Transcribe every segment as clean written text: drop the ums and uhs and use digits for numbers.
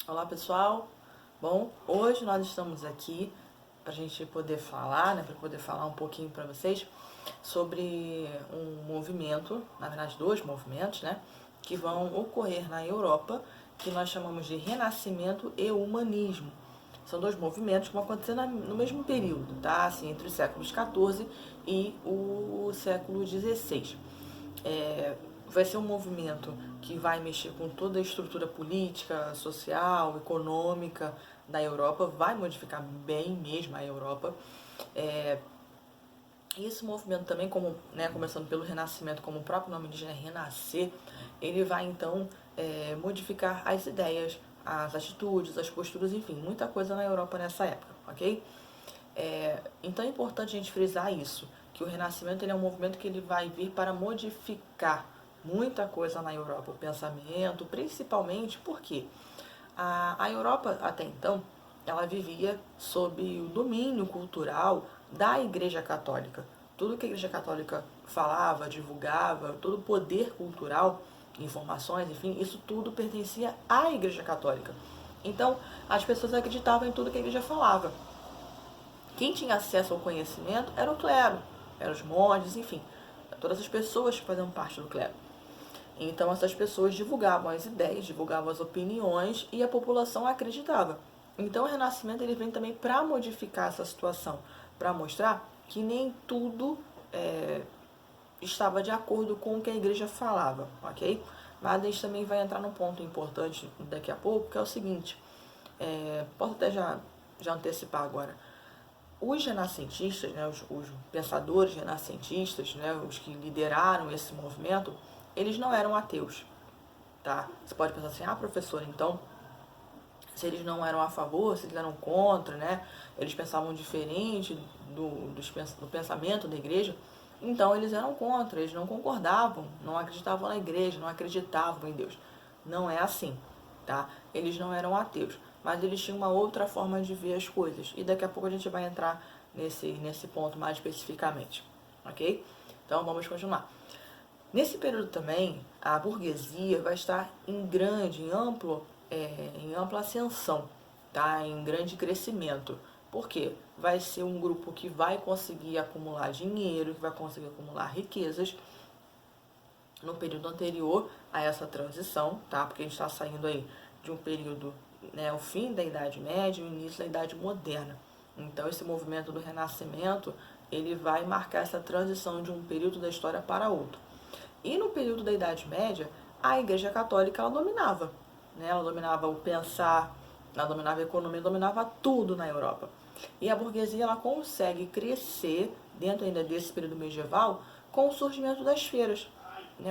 Olá pessoal, bom, hoje nós estamos aqui para a gente poder falar, para poder falar um pouquinho para vocês sobre um movimento, na verdade dois movimentos, que vão ocorrer na Europa, que nós chamamos de Renascimento e Humanismo. São dois movimentos que vão acontecer no mesmo período, tá? Assim, entre os séculos XIV e o século XVI. Vai ser um movimento que vai mexer com toda a estrutura política, social, econômica da Europa, vai modificar bem mesmo a Europa. E esse movimento também, começando pelo Renascimento, como o próprio nome diz, renascer, ele vai então modificar as ideias, as atitudes, as posturas, enfim, muita coisa na Europa nessa época, ok? Então é importante a gente frisar isso, que o Renascimento ele é um movimento que ele vai vir para modificar muita coisa na Europa, o pensamento, principalmente porque a Europa até então ela vivia sob o domínio cultural da Igreja Católica. Tudo que a Igreja Católica falava, divulgava, todo o poder cultural, informações, enfim, isso tudo pertencia à Igreja Católica. Então, as pessoas acreditavam em tudo que a Igreja falava. Quem tinha acesso ao conhecimento era o clero, eram os monges, enfim, todas as pessoas que faziam parte do clero. Então essas pessoas divulgavam as ideias, divulgavam as opiniões e a população acreditava. Então o Renascimento ele vem também para modificar essa situação, para mostrar que nem tudo estava de acordo com o que a igreja falava, ok? Mas a gente também vai entrar num ponto importante daqui a pouco, que é o seguinte, posso até já antecipar agora. Os renascentistas, os pensadores renascentistas, os que lideraram esse movimento, eles não eram ateus, tá? Você pode pensar assim, professor, então, se eles não eram a favor, se eles eram contra, eles pensavam diferente do pensamento da igreja, então eles eram contra, eles não concordavam, não acreditavam na igreja, não acreditavam em Deus. Não é assim, tá? Eles não eram ateus, mas eles tinham uma outra forma de ver as coisas. E daqui a pouco a gente vai entrar nesse ponto mais especificamente, ok? Então vamos continuar. Nesse período também, a burguesia vai estar em ampla ascensão, tá? Em grande crescimento. Por quê? Vai ser um grupo que vai conseguir acumular dinheiro, que vai conseguir acumular riquezas no período anterior a essa transição, tá? Porque a gente está saindo aí de um período, o fim da Idade Média e o início da Idade Moderna. Então esse movimento do Renascimento, ele vai marcar essa transição de um período da história para outro. E no período da Idade Média, a Igreja Católica ela dominava. Ela dominava o pensar, ela dominava a economia, dominava tudo na Europa. E a burguesia ela consegue crescer, dentro ainda desse período medieval, com o surgimento das feiras.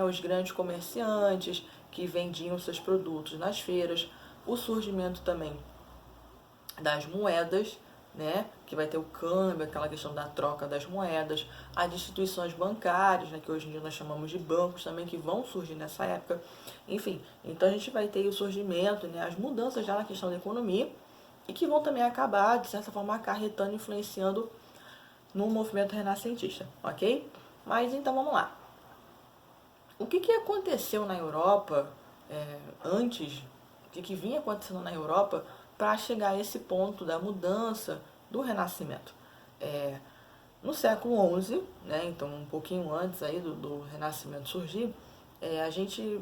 Os grandes comerciantes que vendiam seus produtos nas feiras, o surgimento também das moedas, que vai ter o câmbio, aquela questão da troca das moedas, as instituições bancárias, que hoje em dia nós chamamos de bancos também, que vão surgir nessa época. Enfim, então a gente vai ter o surgimento, as mudanças já na questão da economia, e que vão também acabar, de certa forma, acarretando, influenciando no movimento renascentista, ok? Mas então vamos lá. O que aconteceu na Europa antes, o que vinha acontecendo na Europa para chegar a esse ponto da mudança do Renascimento? No século XI, então um pouquinho antes aí do Renascimento surgir, a gente,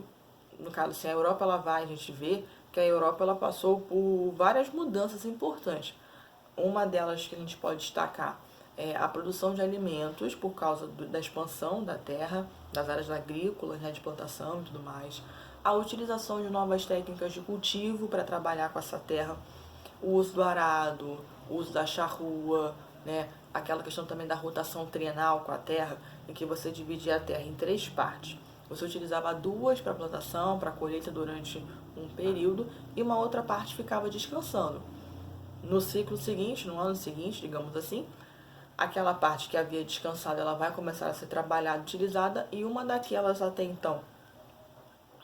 no caso assim, a Europa a gente vê que a Europa ela passou por várias mudanças importantes. Uma delas que a gente pode destacar é a produção de alimentos por causa da expansão da terra, das áreas agrícolas, de plantação e tudo mais. A utilização de novas técnicas de cultivo para trabalhar com essa terra. O uso do arado, o uso da charrua, aquela questão também da rotação trienal com a terra, em que você dividia a terra em 3 partes. Você utilizava 2 para plantação, para colheita durante um período, e uma outra parte ficava descansando. No ciclo seguinte, no ano seguinte, digamos assim, aquela parte que havia descansado, ela vai começar a ser trabalhada, utilizada, e uma daquelas até então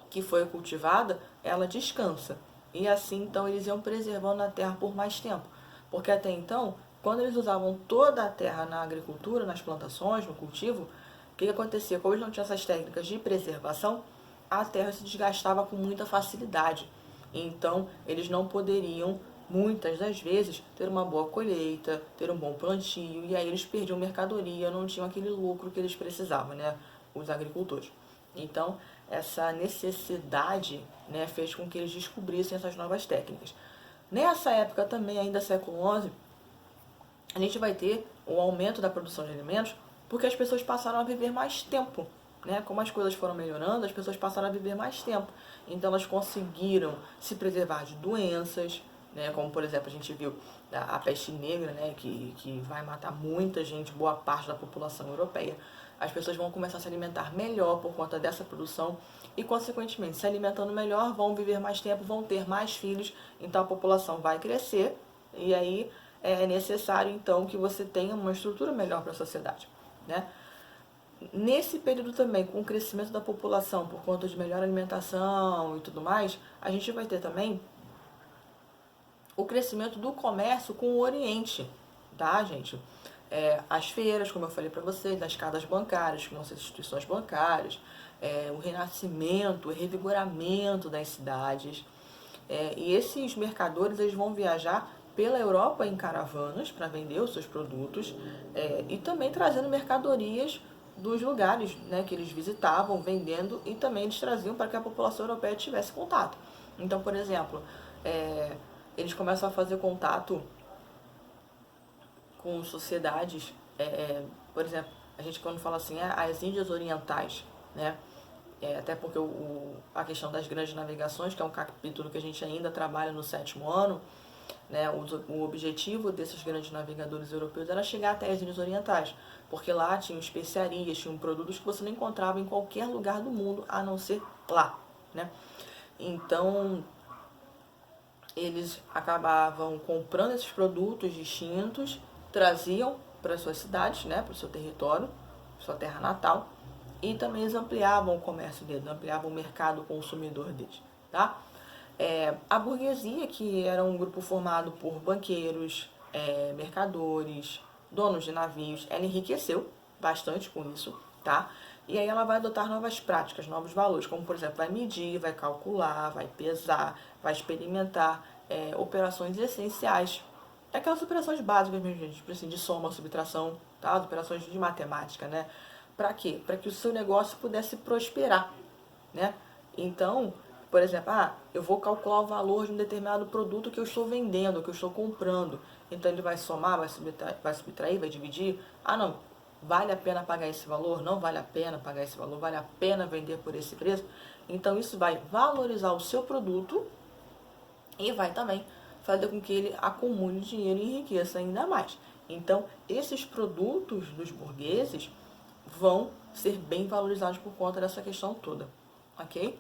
que foi cultivada, ela descansa. E assim, então, eles iam preservando a terra por mais tempo. Porque até então, quando eles usavam toda a terra na agricultura, nas plantações, no cultivo, o que acontecia? Como eles não tinham essas técnicas de preservação, a terra se desgastava com muita facilidade. Então, eles não poderiam, muitas das vezes, ter uma boa colheita, ter um bom plantio, e aí eles perdiam mercadoria, não tinham aquele lucro que eles precisavam, né, os agricultores. Então, essa necessidade, né, fez com que eles descobrissem essas novas técnicas. Nessa época também, ainda século XI, a gente vai ter o aumento da produção de alimentos porque as pessoas passaram a viver mais tempo, né? Como as coisas foram melhorando, as pessoas passaram a viver mais tempo. Então elas conseguiram se preservar de doenças, né? Como por exemplo a gente viu a peste negra, né? Que vai matar muita gente, boa parte da população europeia. As pessoas vão começar a se alimentar melhor por conta dessa produção e, consequentemente, se alimentando melhor, vão viver mais tempo, vão ter mais filhos, então a população vai crescer e aí é necessário, então, que você tenha uma estrutura melhor para a sociedade, né? Nesse período também, com o crescimento da população por conta de melhor alimentação e tudo mais, a gente vai ter também o crescimento do comércio com o Oriente, tá, gente? As feiras, como eu falei para vocês, as casas bancárias, que vão ser instituições bancárias, o renascimento, o revigoramento das cidades. E esses mercadores eles vão viajar pela Europa em caravanas para vender os seus produtos e também trazendo mercadorias dos lugares, né, que eles visitavam, vendendo, e também eles traziam para que a população europeia tivesse contato. Então, por exemplo, eles começam a fazer contato com sociedades, por exemplo, a gente quando fala assim, as Índias Orientais, né? Até porque a questão das grandes navegações, que é um capítulo que a gente ainda trabalha no 7º ano, né? O objetivo desses grandes navegadores europeus era chegar até as Índias Orientais, porque lá tinham especiarias, tinham produtos que você não encontrava em qualquer lugar do mundo, a não ser lá, né? Então, eles acabavam comprando esses produtos distintos, traziam para suas cidades, né, para o seu território, sua terra natal, e também eles ampliavam o comércio deles, ampliavam o mercado consumidor deles, tá? A burguesia, que era um grupo formado por banqueiros, mercadores, donos de navios, ela enriqueceu bastante com isso, tá? E aí ela vai adotar novas práticas, novos valores, como por exemplo, vai medir, vai calcular, vai pesar, vai experimentar operações essenciais. Aquelas operações básicas mesmo, gente, assim, de soma, subtração, tá? As operações de matemática, né? Para quê? Para que o seu negócio pudesse prosperar, né? Então, por exemplo, eu vou calcular o valor de um determinado produto que eu estou vendendo, que eu estou comprando. Então ele vai somar, vai subtrair, vai dividir. Não, vale a pena pagar esse valor? Não vale a pena pagar esse valor? Vale a pena vender por esse preço? Então isso vai valorizar o seu produto e vai também fazer com que ele acumule dinheiro e enriqueça ainda mais. Então, esses produtos dos burgueses vão ser bem valorizados por conta dessa questão toda, ok?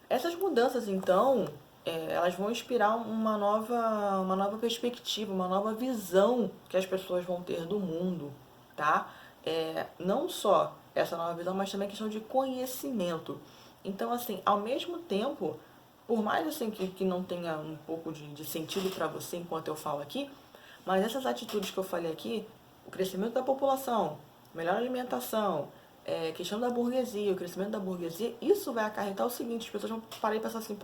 Essas mudanças, então, elas vão inspirar uma nova perspectiva, uma nova visão que as pessoas vão ter do mundo, tá? Não só essa nova visão, mas também a questão de conhecimento. Então, assim, ao mesmo tempo, por mais assim que não tenha um pouco de sentido para você enquanto eu falo aqui, mas essas atitudes que eu falei aqui, o crescimento da população, melhor alimentação, questão da burguesia, o crescimento da burguesia, isso vai acarretar o seguinte, as pessoas vão parar e pensar assim,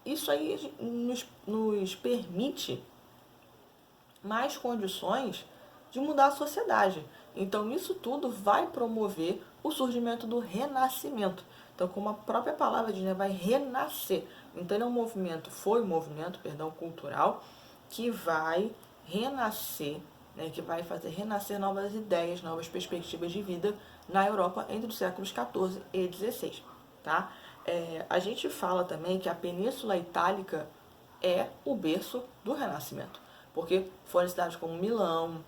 isso aí nos permite mais condições de mudar a sociedade. Então, isso tudo vai promover o surgimento do renascimento. Então, como a própria palavra diz, né, vai renascer. Então, ele é foi um movimento, cultural, que vai renascer, né, que vai fazer renascer novas ideias, novas perspectivas de vida na Europa entre os séculos XIV e XVI. Tá? A gente fala também que a Península Itálica é o berço do Renascimento, porque foram cidades como Milão,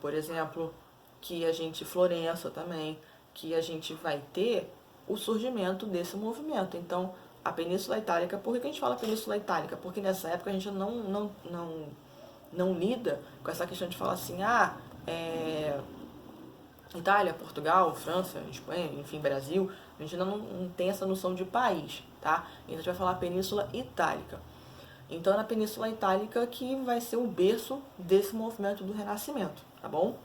por exemplo, Florença também, que a gente vai ter o surgimento desse movimento. Então, a Península Itálica, por que a gente fala Península Itálica? Porque nessa época a gente não lida com essa questão de falar assim, Itália, Portugal, França, Espanha, enfim, Brasil, a gente ainda não tem essa noção de país, tá? Então a gente vai falar Península Itálica. Então é na Península Itálica que vai ser o berço desse movimento do Renascimento, tá bom?